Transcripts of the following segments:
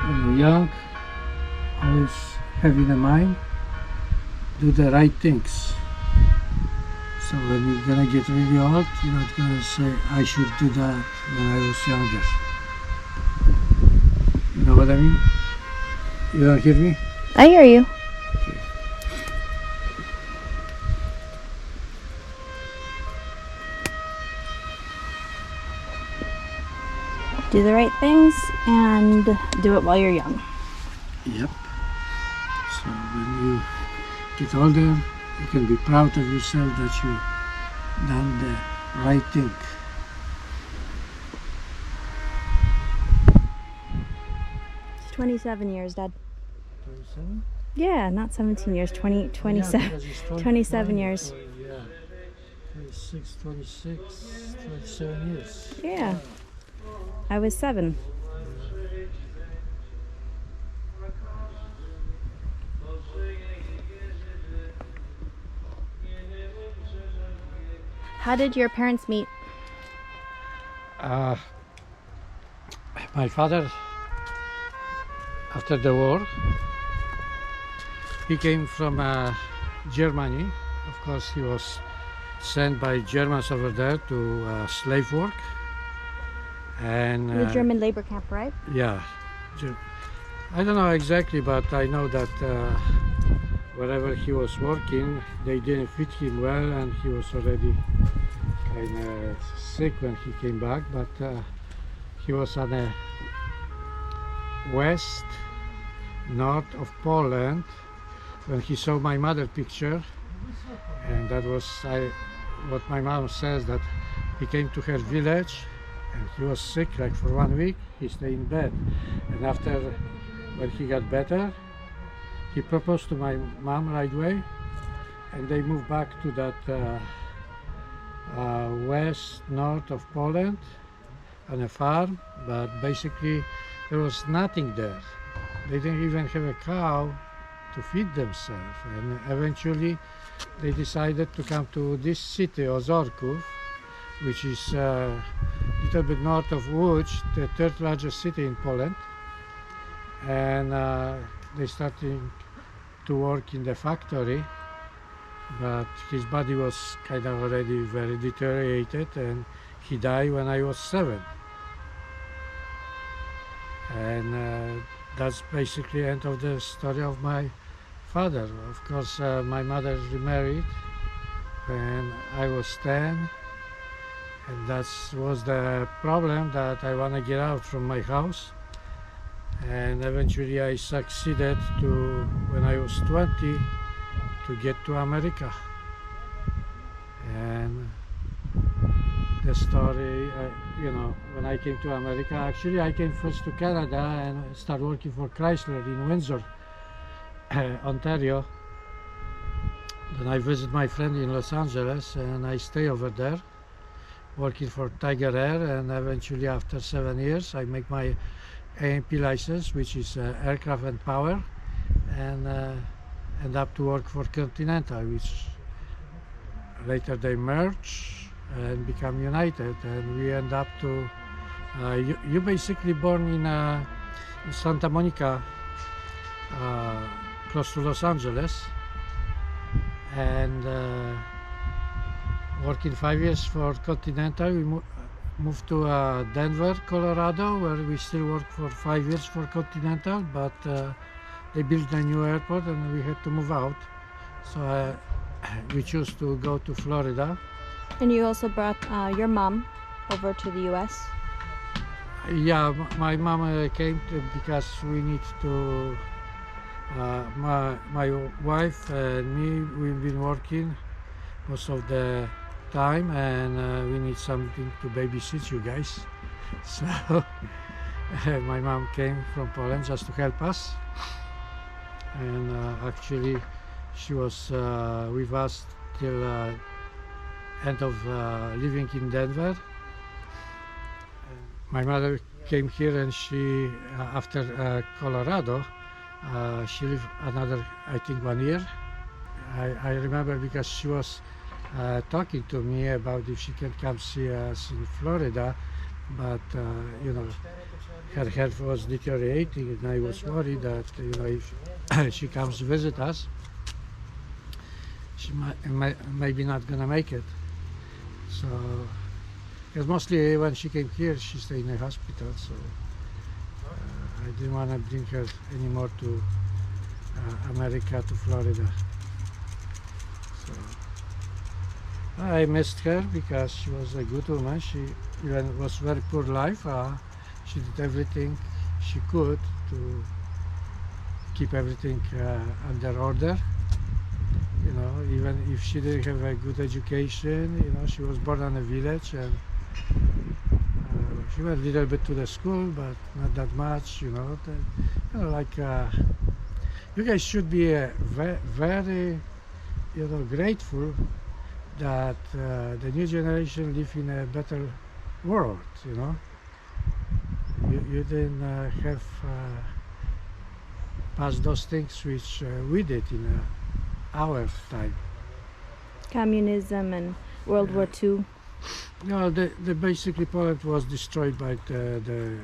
when you're young, always have in the mind, do the right things. So when you're gonna get really old, you're not gonna say, I should do that when I was younger. You know what I mean? You don't hear me? I hear you. Okay. Do the right things and do it while you're young. Yep. So when you get older, you can be proud of yourself that you done the right thing. It's 27 years, Dad. 27? Yeah, not 17 years, 27, Yeah, because it's 27 years. Yeah. 26, 26, 27 years. Yeah. I was 7. How did your parents meet? My father, after the war, he came from Germany. Of course, he was sent by Germans over there to slave work. And The German labor camp, right? yeah, I don't know exactly, but I know that wherever he was working, they didn't fit him well, and he was already kind of sick when he came back. But he was on the west, north of Poland, when he saw my mother picture, and that was what my mom says, that he came to her village. And he was sick, like for 1 week, he stayed in bed. And after, when he got better, he proposed to my mom right away, and they moved back to that west, north of Poland, on a farm, but basically there was nothing there. They didn't even have a cow to feed themselves, and eventually they decided to come to this city, Ozorkow, which is a little bit north of Łódź, the third largest city in Poland. And they started to work in the factory, but his body was kind of already very deteriorated, and he died when I was 7. And that's basically the end of the story of my father. Of course, my mother remarried when I was 10. And that was the problem, that I want to get out from my house. And eventually I succeeded to, when I was 20, to get to America. And the story, you know, when I came to America, actually I came first to Canada and started working for Chrysler in Windsor, Ontario. Then I visit my friend in Los Angeles, and I stay over there, working for Tiger Air, and eventually after 7 years I make my AMP license, which is aircraft and power, and end up to work for Continental, which later they merge and become United, and we end up to you basically born in Santa Monica, close to Los Angeles, and working 5 years for Continental. We moved to Denver, Colorado, where we still work for 5 years for Continental, but they built a new airport and we had to move out. So we chose to go to Florida. And you also brought your mom over to the US? Yeah, my mom came because we need to, my wife and me, we've been working most of the time, and we need something to babysit you guys. So my mom came from Poland just to help us, and actually she was with us till end of living in Denver. My mother came here, and she after Colorado she lived another, I think, 1 year. I remember because she was talking to me about if she can come see us in Florida, but you know, her health was deteriorating, and I was worried that, you know, if she comes to visit us, she maybe not gonna make it. So, because mostly when she came here, she stayed in a hospital, so I didn't want to bring her anymore to America, to Florida. So I missed her because she was a good woman. She even was very poor life. She did everything she could to keep everything under order. You know, even if she didn't have a good education, you know, she was born in a village, and she went a little bit to the school, but not that much. You know, like you guys should be very, you know, grateful that the new generation live in a better world. You know, you didn't have passed those things which we did in our time. Communism and World War II. No, the basically Poland was destroyed by the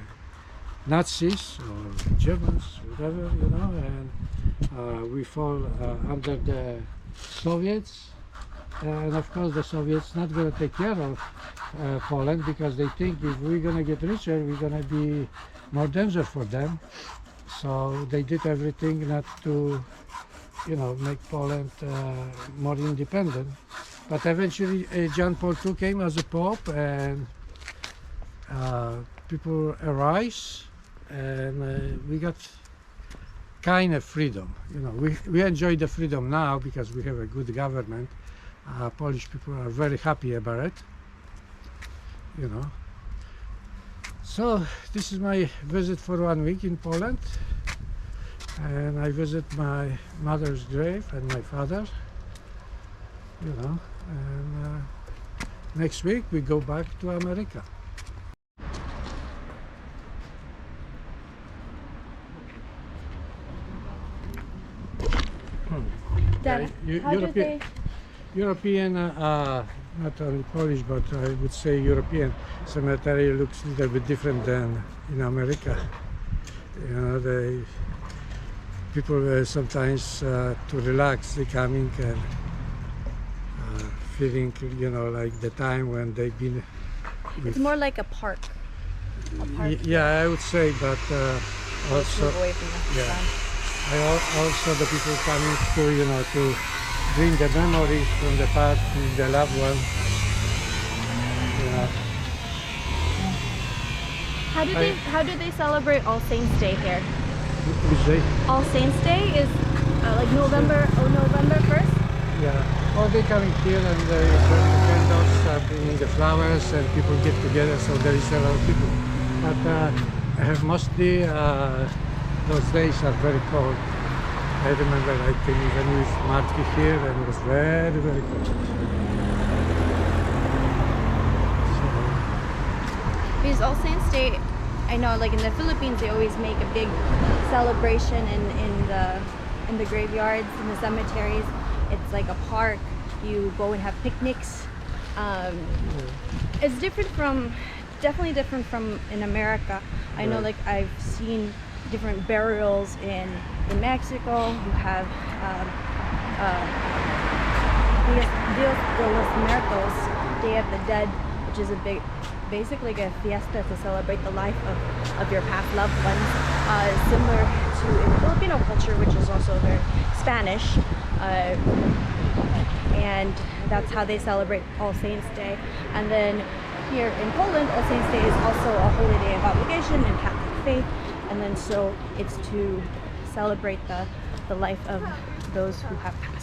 Nazis or Germans, whatever, you know, and we fall under the Soviets, and of course the Soviets not going to take care of Poland, because they think if we're going to get richer, we're going to be more danger for them. So they did everything not to, you know, make Poland more independent. But eventually John Paul II came as a pope, and people arise, and we got kind of freedom. You know, we enjoy the freedom now because we have a good government. Polish people are very happy about it, you know. So this is my visit for 1 week in Poland, and I visit my mother's grave and my father, you know, and next week we go back to America. Dad, how do they... European, not only Polish, but I would say European cemetery looks a little bit different than in America. You know, people sometimes to relax, they coming and feeling, you know, like the time when they've been with... It's more like a park. Yeah, I would say, but also, away from the yeah, sun. also the people coming to, you know, to bring the memories from the past to the loved one. Yeah. How do they celebrate All Saints Day here? Which day? All Saints Day is like November 1st. Yeah. All they coming here, and they burn the candles, bringing the flowers, and people get together. So there is a lot of people. But mostly those days are very cold. I remember I came even with Martki here, and it was very, very cold. Because All Saints Day, I know, like in the Philippines, they always make a big celebration in the graveyards, in the cemeteries. It's like a park. You go and have picnics. It's definitely different from in America. I know, like I've seen different burials in Mexico. You have Dios de los Muertos, Day of the Dead, which is basically like a fiesta to celebrate the life of your past loved ones, similar to in Filipino culture, which is also very Spanish, and that's how they celebrate All Saints Day. And then here in Poland, All Saints Day is also a holy day of obligation in Catholic faith, and then so it's to celebrate the life of those who have passed.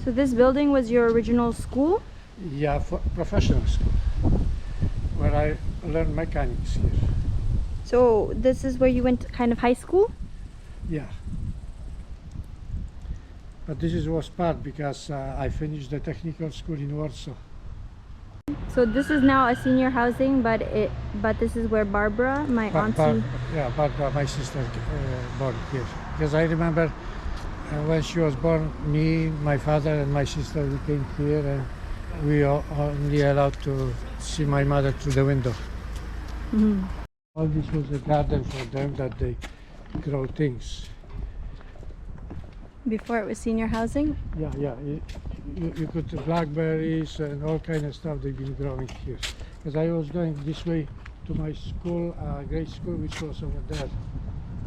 So this building was your original school? Yeah, for professional school, where I learned mechanics here. So this is where you went to kind of high school? Yeah. But this was part because I finished the technical school in Warsaw. So this is now a senior housing, but this is where Barbara, my auntie. Barbara, my sister, born here. Because I remember when she was born, me, my father, and my sister, we came here, and we are only allowed to see my mother through the window. Mm-hmm. All this was a garden for them that they grow things. Before it was senior housing? Yeah. You could blackberries and all kind of stuff they've been growing here. Because I was going this way to my school, grade school, which was over there,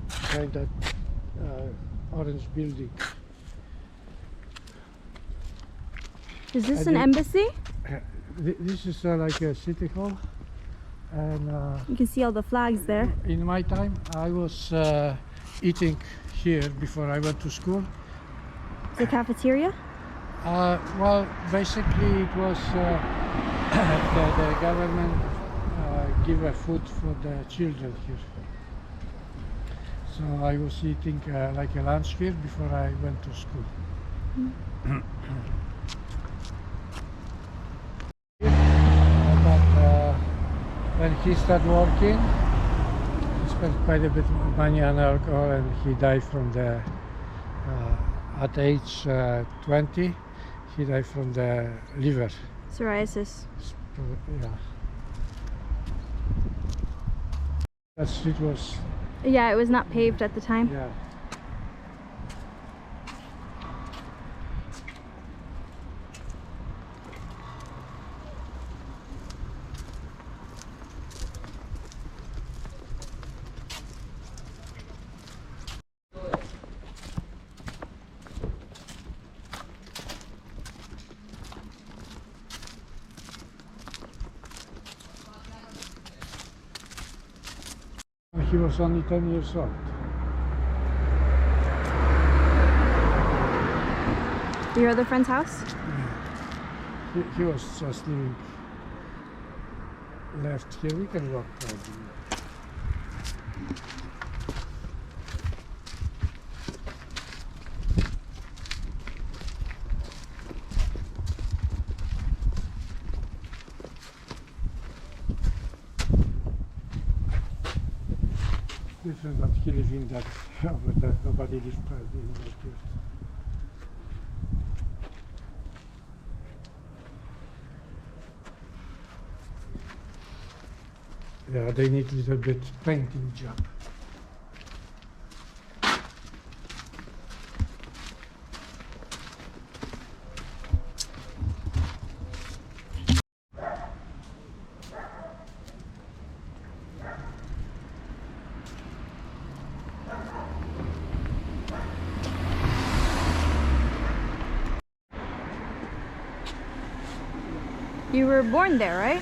behind that orange building. Is this an embassy? This is like a city hall, and You can see all the flags there. in my time I was eating here before I went to school. The cafeteria? Well, basically it was the government give a food for the children here. So I was eating like a lunch here before I went to school. But when he started working, he spent quite a bit of money on alcohol, and he died from the at age 20. He died from the liver. Psoriasis. Yeah. That street was, Yeah, it was not paved at the time. yeah. He was only 10 years old. Your other friend's house? He was just living left here. We can walk probably. Different, but he lived in that, over that nobody lived in here. Yeah, they need a little bit painting job. You were born there, right?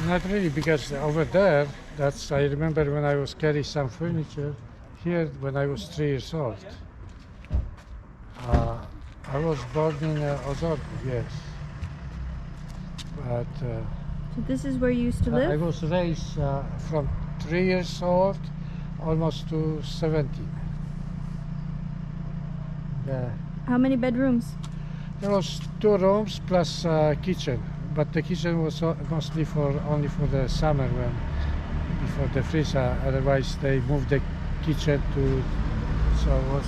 Not really, because over there, that's, I remember when I was carrying some furniture here when I was 3 years old. I was born in Ozorkow, yes. But So this is where you used to I live? was raised from 3 years old almost to 17. Yeah. How many bedrooms? There was 2 rooms plus kitchen, but the kitchen was mostly only for the summer when before the freeze. Otherwise, they moved the kitchen to, so it was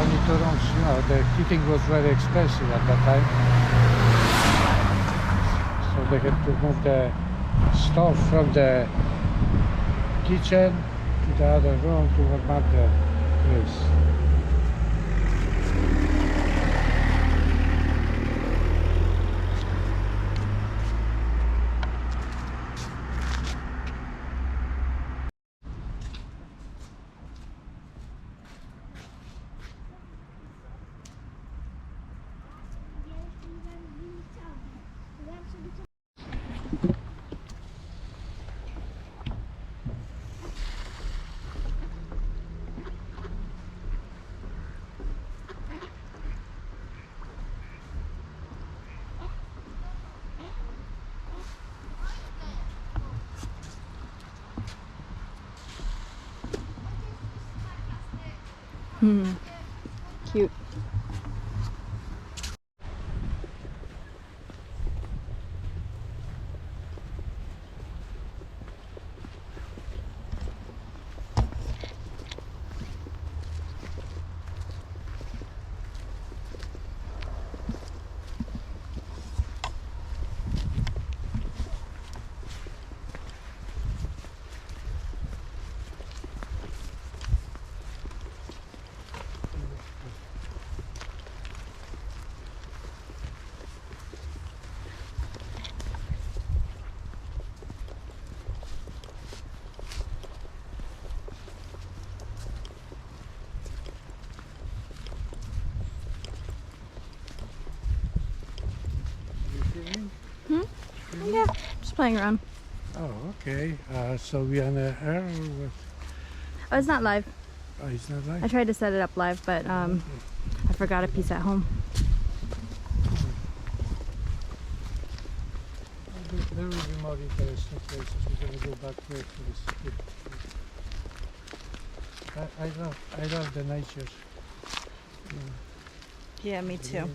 only 2 rooms. You know, the heating was very expensive at that time, so they had to move the stove from the kitchen to the other room to warm up the place. Cute. Yeah, just playing around. Oh, okay. So we on the air or what? Oh, it's not live. Oh, it's not I live? tried to set it up live, but I forgot a piece at home. There will be more interesting places. We're going to go back there for this. I love the nature. Yeah, me too.